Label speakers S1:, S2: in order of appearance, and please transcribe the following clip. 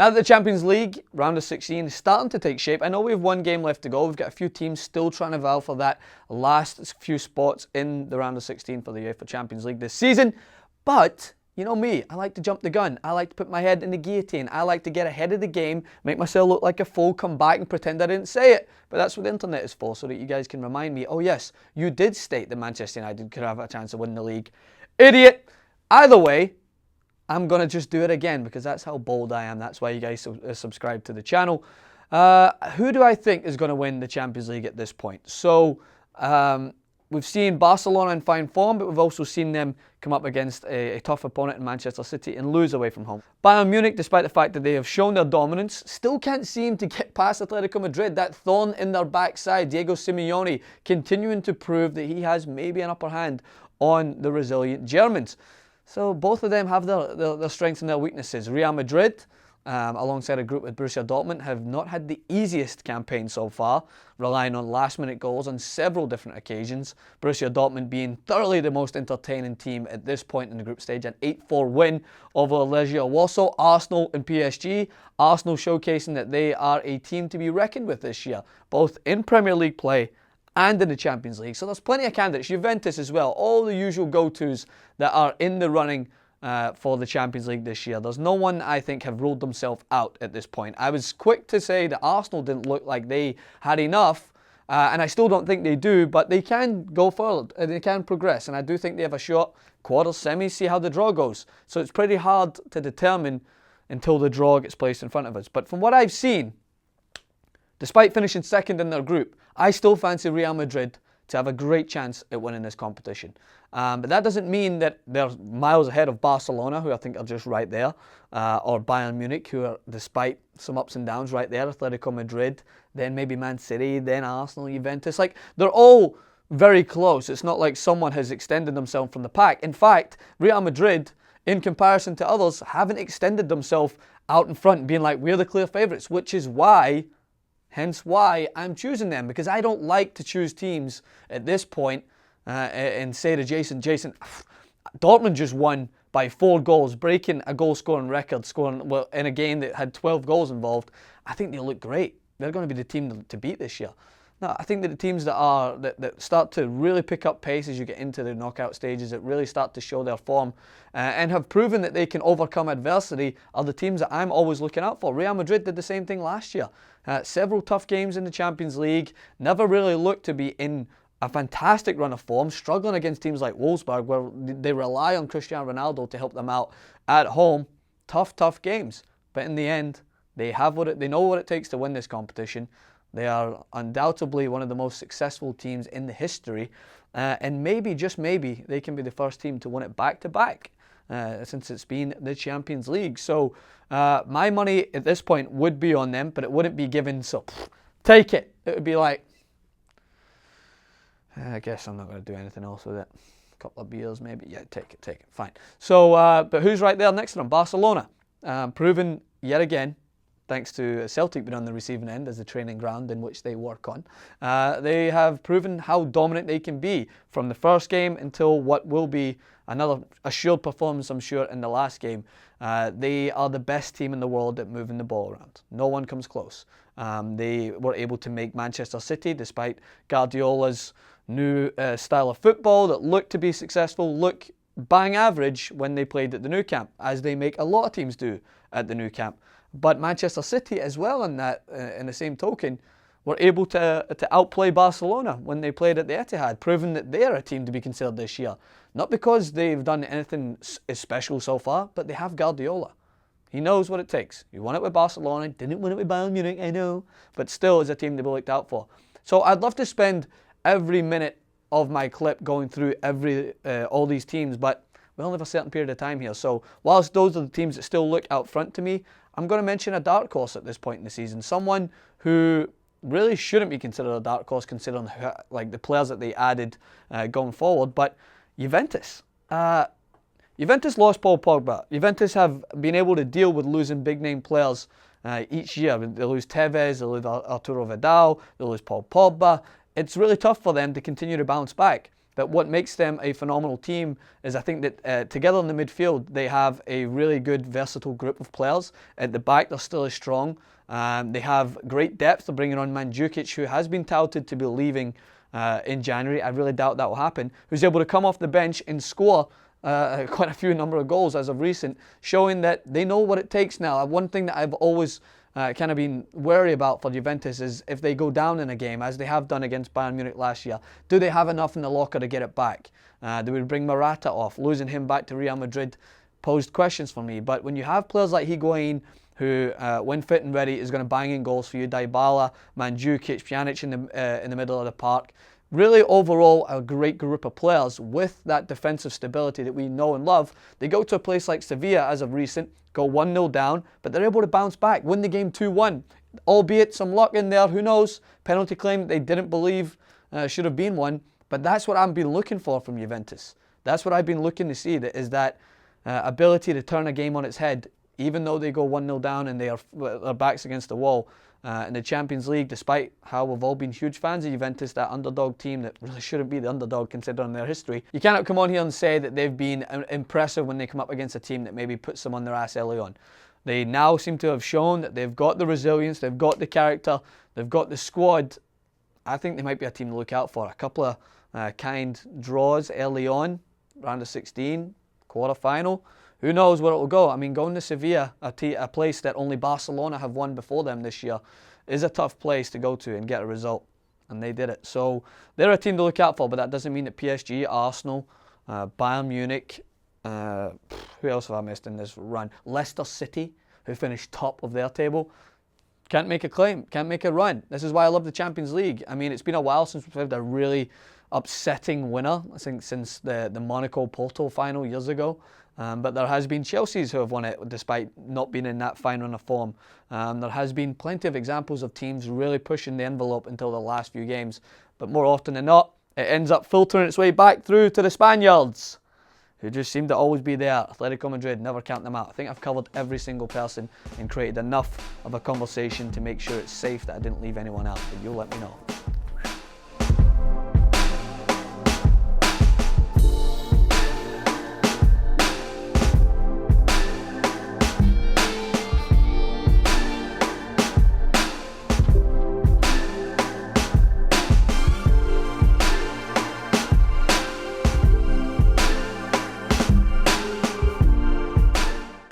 S1: Now that the Champions League round of 16 is starting to take shape, I know we have one game left to go. We've got a few teams still trying to vie for that last few spots in the round of 16 for the UEFA Champions League this season. But you know me, I like to jump the gun. I like to put my head in the guillotine. I like to get ahead of the game, make myself look like a fool, come back and pretend I didn't say it. But that's what the internet is for, so that you guys can remind me, oh yes, you did state that Manchester United could have a chance of winning the league. Idiot! Either way, I'm going to just do it again because that's how bold I am. That's why you guys subscribe to the channel. Who do I think is going to win the Champions League at this point? So, we've seen Barcelona in fine form, but we've also seen them come up against a tough opponent in Manchester City and lose away from home. Bayern Munich, despite the fact that they have shown their dominance, still can't seem to get past Atletico Madrid. That thorn in their backside, Diego Simeone, continuing to prove that he has maybe an upper hand on the resilient Germans. So both of them have their strengths and their weaknesses. Real Madrid, alongside a group with Borussia Dortmund, have not had the easiest campaign so far, relying on last-minute goals on several different occasions. Borussia Dortmund being thoroughly the most entertaining team at this point in the group stage, an 8-4 win over Legia Warsaw. Arsenal and PSG. Arsenal showcasing that they are a team to be reckoned with this year, both in Premier League play and in the Champions League. So there's plenty of candidates. Juventus as well. All the usual go-tos that are in the running for the Champions League this year. There's no one I think have ruled themselves out at this point. I was quick to say that Arsenal didn't look like they had enough, and I still don't think they do, but they can go forward and they can progress, and I do think they have a shot. Quarters, semis, see how the draw goes. So it's pretty hard to determine until the draw gets placed in front of us. But from what I've seen, despite finishing second in their group, I still fancy Real Madrid to have a great chance at winning this competition. But that doesn't mean that they're miles ahead of Barcelona, who I think are just right there, or Bayern Munich, who are, despite some ups and downs, right there, Atletico Madrid, then maybe Man City, then Arsenal, Juventus. Like, they're all very close. It's not like someone has extended themselves from the pack. In fact, Real Madrid, in comparison to others, haven't extended themselves out in front, being like, we're the clear favourites, which is why... Hence why I'm choosing them, because I don't like to choose teams at this point and say to Jason, Dortmund just won by 4 goals, breaking a goal-scoring record, scoring in a game that had 12 goals involved. I think they'll look great. They're going to be the team to beat this year. No, I think that the teams that start to really pick up pace as you get into the knockout stages, that really start to show their form and have proven that they can overcome adversity, are the teams that I'm always looking out for. Real Madrid did the same thing last year. Several tough games in the Champions League, never really looked to be in a fantastic run of form, struggling against teams like Wolfsburg, where they rely on Cristiano Ronaldo to help them out at home. Tough games. But in the end, they know what it takes to win this competition. They are undoubtedly one of the most successful teams in the history, and maybe, just maybe, they can be the first team to win it back-to-back since it's been the Champions League. So my money at this point would be on them, but it wouldn't be given, so take it. It would be like, I guess I'm not going to do anything else with it. A couple of beers maybe. Yeah, take it, fine. So, but who's right there next to them? Barcelona, proven yet again, thanks to Celtic being on the receiving end as the training ground in which they work on. They have proven how dominant they can be from the first game until what will be another assured performance, I'm sure, in the last game. They are the best team in the world at moving the ball around. No one comes close. They were able to make Manchester City, despite Guardiola's new style of football that looked to be successful, look bang average when they played at the Nou Camp, as they make a lot of teams do at the Nou Camp. But Manchester City as well in that, in the same token, were able to outplay Barcelona when they played at the Etihad, proving that they are a team to be considered this year. Not because they've done anything special so far, but they have Guardiola. He knows what it takes. He won it with Barcelona, didn't win it with Bayern Munich, I know, but still is a team to be looked out for. So I'd love to spend every minute of my clip going through all these teams, but we only have a certain period of time here. So whilst those are the teams that still look out front to me, I'm going to mention a dark horse at this point in the season. Someone who really shouldn't be considered a dark horse considering like the players that they added going forward. But Juventus. Juventus lost Paul Pogba. Juventus have been able to deal with losing big-name players each year. They lose Tevez, they lose Arturo Vidal, they lose Paul Pogba. It's really tough for them to continue to bounce back. But what makes them a phenomenal team is I think that together in the midfield, they have a really good, versatile group of players. At the back, they're still as strong. They have great depth. They're bringing on Mandzukic, who has been touted to be leaving in January. I really doubt that will happen. Who's able to come off the bench and score quite a few number of goals as of recent, showing that they know what it takes now. One thing that I've always kind of been wary about for Juventus is if they go down in a game, as they have done against Bayern Munich last year, do they have enough in the locker to get it back? They would bring Morata off. Losing him back to Real Madrid posed questions for me. But when you have players like Higuain, who, when fit and ready, is going to bang in goals for you, Dybala, Mandzukic, Pjanic in the middle of the park, really overall a great group of players with that defensive stability that we know and love. They go to a place like Sevilla as of recent, go 1-0 down, but they're able to bounce back, win the game 2-1, albeit some luck in there, who knows, penalty claim they didn't believe should have been one, but that's what I've been looking for from Juventus. That's what I've been looking to see, that is that ability to turn a game on its head, even though they go 1-0 down and their backs against the wall. In the Champions League, despite how we've all been huge fans of Juventus, that underdog team that really shouldn't be the underdog considering their history, you cannot come on here and say that they've been impressive when they come up against a team that maybe puts them on their ass early on. They now seem to have shown that they've got the resilience, they've got the character, they've got the squad. I think they might be a team to look out for. A couple of kind draws early on, round of 16, quarter-final. Who knows where it will go? I mean, going to Sevilla, a place that only Barcelona have won before them this year, is a tough place to go to and get a result. And they did it. So they're a team to look out for, but that doesn't mean that PSG, Arsenal, Bayern Munich, who else have I missed in this run? Leicester City, who finished top of their table, can't make a claim, can't make a run. This is why I love the Champions League. I mean, it's been a while since we've had a really upsetting winner, I think since the Monaco-Porto final years ago. But there has been Chelsea's who have won it despite not being in that fine run of form. There has been plenty of examples of teams really pushing the envelope until the last few games. But more often than not, it ends up filtering its way back through to the Spaniards, who just seem to always be there. Atletico Madrid, never count them out. I think I've covered every single person and created enough of a conversation to make sure it's safe that I didn't leave anyone out. But you'll let me know.